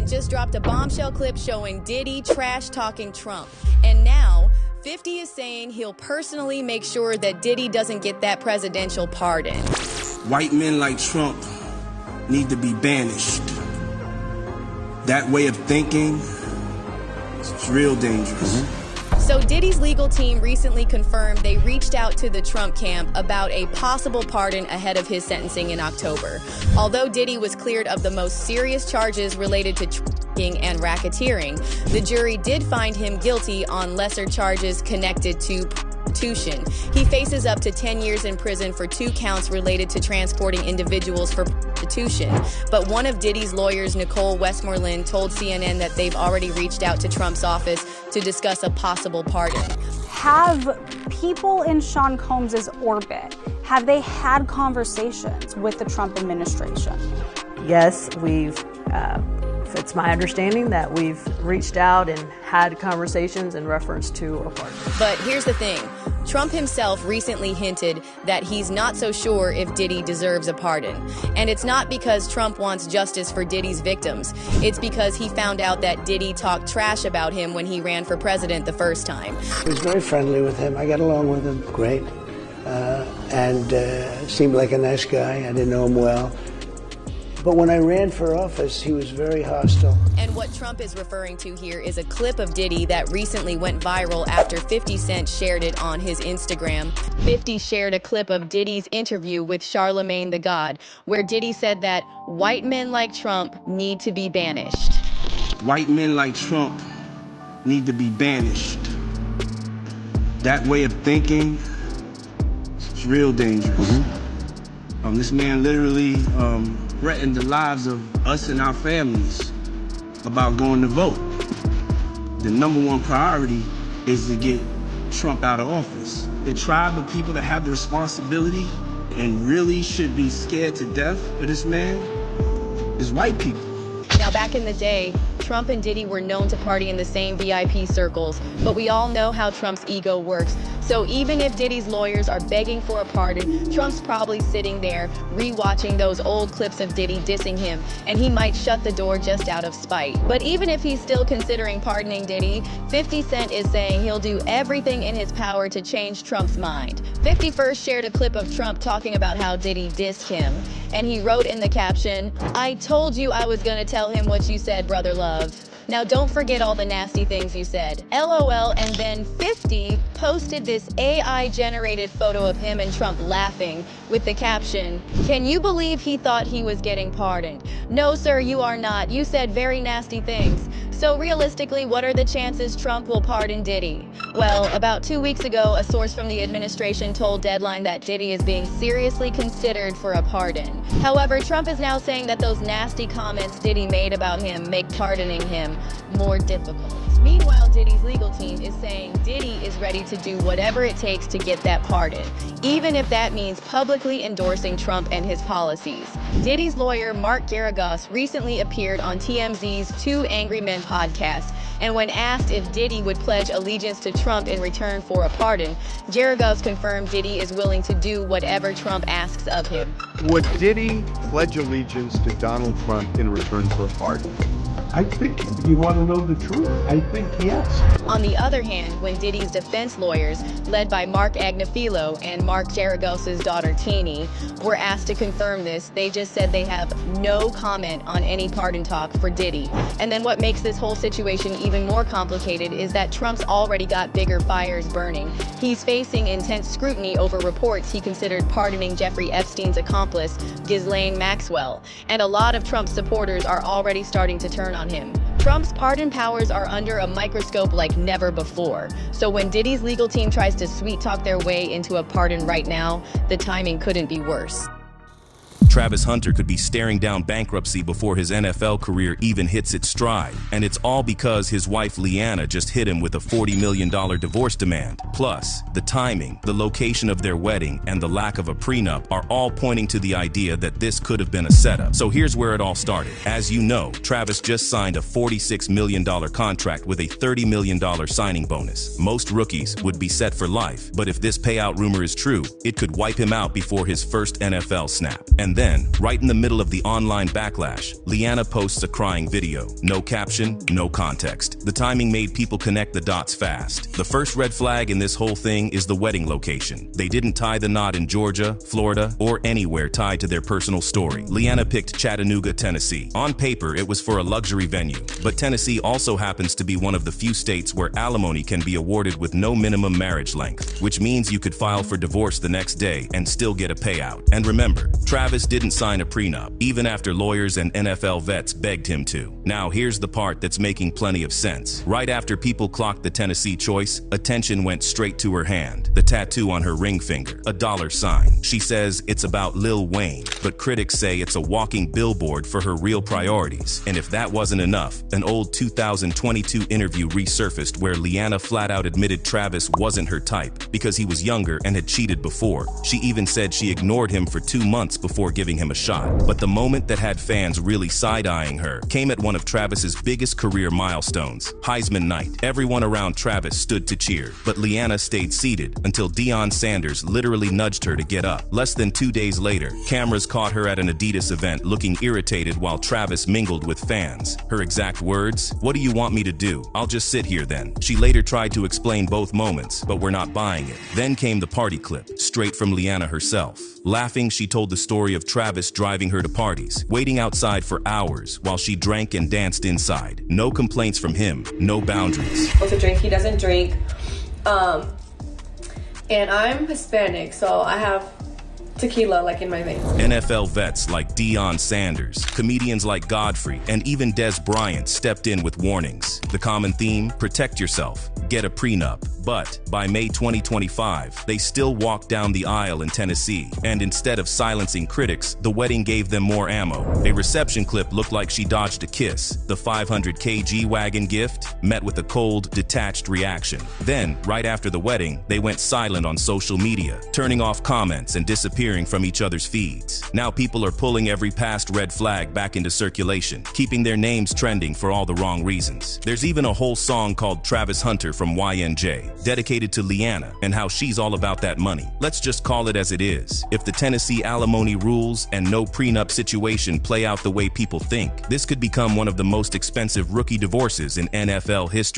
just dropped a bombshell clip showing Diddy trash-talking Trump. And now, 50 is saying he'll personally make sure that Diddy doesn't get that presidential pardon. White men like Trump need to be banished. That way of thinking is real dangerous. So Diddy's legal team recently confirmed they reached out to the Trump camp about a possible pardon ahead of his sentencing in October. Although Diddy was cleared of the most serious charges related to trafficking and racketeering, the jury did find him guilty on lesser charges connected to prostitution. He faces up to 10 years in prison for 2 counts related to transporting individuals for prostitution. But one of Diddy's lawyers, Nicole Westmoreland, told CNN that they've already reached out to Trump's office to discuss a possible pardon. Have people in Sean Combs's orbit, have they had conversations with the Trump administration? Yes, it's my understanding that we've reached out and had conversations in reference to a pardon. But here's the thing. Trump himself recently hinted that he's not so sure if Diddy deserves a pardon. And it's not because Trump wants justice for Diddy's victims. It's because he found out that Diddy talked trash about him when he ran for president the first time. I was very friendly with him. I got along with him great. Seemed like a nice guy. I didn't know him well. But when I ran for office, he was very hostile. And what Trump is referring to here is a clip of Diddy that recently went viral after 50 Cent shared it on his Instagram. 50 shared a clip of Diddy's interview with Charlemagne the God, where Diddy said that white men like Trump need to be banished. White men like Trump need to be banished. That way of thinking is real dangerous. This man literally threatened the lives of us and our families about going to vote. The #1 priority is to get Trump out of office. The tribe of people that have the responsibility and really should be scared to death of this man is white people. Now, back in the day, Trump and Diddy were known to party in the same VIP circles, but we all know how Trump's ego works. So even if Diddy's lawyers are begging for a pardon, Trump's probably sitting there rewatching those old clips of Diddy dissing him, and he might shut the door just out of spite. But even if he's still considering pardoning Diddy, 50 Cent is saying he'll do everything in his power to change Trump's mind. 50 first shared a clip of Trump talking about how Diddy dissed him, and he wrote in the caption, "I told you I was gonna tell him what you said, brother love. Now don't forget all the nasty things you said. LOL." And then 50 posted this AI-generated photo of him and Trump laughing with the caption, "Can you believe he thought he was getting pardoned? No, sir, you are not. You said very nasty things." So realistically, what are the chances Trump will pardon Diddy? Well, about 2 weeks ago, a source from the administration told Deadline that Diddy is being seriously considered for a pardon. However, Trump is now saying that those nasty comments Diddy made about him make pardoning him more difficult. Meanwhile, Diddy's legal team is saying Diddy is ready to do whatever it takes to get that pardon, even if that means publicly endorsing Trump and his policies. Diddy's lawyer, Mark Garagos, recently appeared on TMZ's Two Angry Men podcast, and when asked if Diddy would pledge allegiance to Trump in return for a pardon, Garagos confirmed Diddy is willing to do whatever Trump asks of him. Would Diddy pledge allegiance to Donald Trump in return for a pardon? I think if you want to know the truth, I think yes. On the other hand, when Diddy's defense lawyers, led by Mark Agnifilo and Mark Garagos' daughter Teeny, were asked to confirm this, they just said they have no comment on any pardon talk for Diddy. And then what makes this whole situation even more complicated is that Trump's already got bigger fires burning. He's facing intense scrutiny over reports he considered pardoning Jeffrey Epstein's accomplice, Ghislaine Maxwell. And a lot of Trump's supporters are already starting to turn on him. Trump's pardon powers are under a microscope like never before. So when Diddy's legal team tries to sweet talk their way into a pardon right now, the timing couldn't be worse. Travis Hunter could be staring down bankruptcy before his NFL career even hits its stride. And it's all because his wife Leanna just hit him with a $40 million divorce demand. Plus, the timing, the location of their wedding, and the lack of a prenup are all pointing to the idea that this could have been a setup. So here's where it all started. As you know, Travis just signed a $46 million contract with a $30 million signing bonus. Most rookies would be set for life, but if this payout rumor is true, it could wipe him out before his first NFL snap. And then, right in the middle of the online backlash, Leanna posts a crying video. No caption, no context. The timing made people connect the dots fast. The first red flag in this whole thing is the wedding location. They didn't tie the knot in Georgia, Florida, or anywhere tied to their personal story. Leanna picked Chattanooga, Tennessee. On paper, it was for a luxury venue, but Tennessee also happens to be one of the few states where alimony can be awarded with no minimum marriage length, which means you could file for divorce the next day and still get a payout. And remember, Travis didn't sign a prenup, even after lawyers and NFL vets begged him to. Now here's the part that's making plenty of sense. Right after people clocked the Tennessee choice, attention went straight to her hand, the tattoo on her ring finger, a $sign. She says it's about Lil Wayne, but critics say it's a walking billboard for her real priorities. And if that wasn't enough, an old 2022 interview resurfaced where Leanna flat out admitted Travis wasn't her type because he was younger and had cheated before. She even said she ignored him for 2 months before giving him a shot. But the moment that had fans really side-eyeing her came at one of Travis's biggest career milestones, Heisman night. Everyone around Travis stood to cheer, but Leanna stayed seated until Deion Sanders literally nudged her to get up. Less than 2 days later, cameras caught her at an Adidas event looking irritated while Travis mingled with fans. Her exact words, "What do you want me to do? I'll just sit here then." She later tried to explain both moments, but we're not buying it. Then came the party clip, straight from Leanna herself. Laughing, she told the story of Travis driving her to parties, waiting outside for hours while she drank and danced inside. No complaints from him, no boundaries. To drink, he doesn't drink. And I'm Hispanic, so I have tequila like in my veins. NFL vets like Deion Sanders, comedians like Godfrey, and even Des Bryant stepped in with warnings. The common theme, protect yourself, get a prenup. But by May 2025, they still walked down the aisle in Tennessee, and instead of silencing critics, the wedding gave them more ammo. A reception clip looked like she dodged a kiss. The 500K G-Wagon gift met with a cold, detached reaction. Then, right after the wedding, they went silent on social media, turning off comments and disappearing from each other's feeds. Now people are pulling every past red flag back into circulation, keeping their names trending for all the wrong reasons. There's even a whole song called Travis Hunter from YNJ, dedicated to Leanna and how she's all about that money. Let's just call it as it is. If the Tennessee alimony rules and no prenup situation play out the way people think, this could become one of the most expensive rookie divorces in NFL history.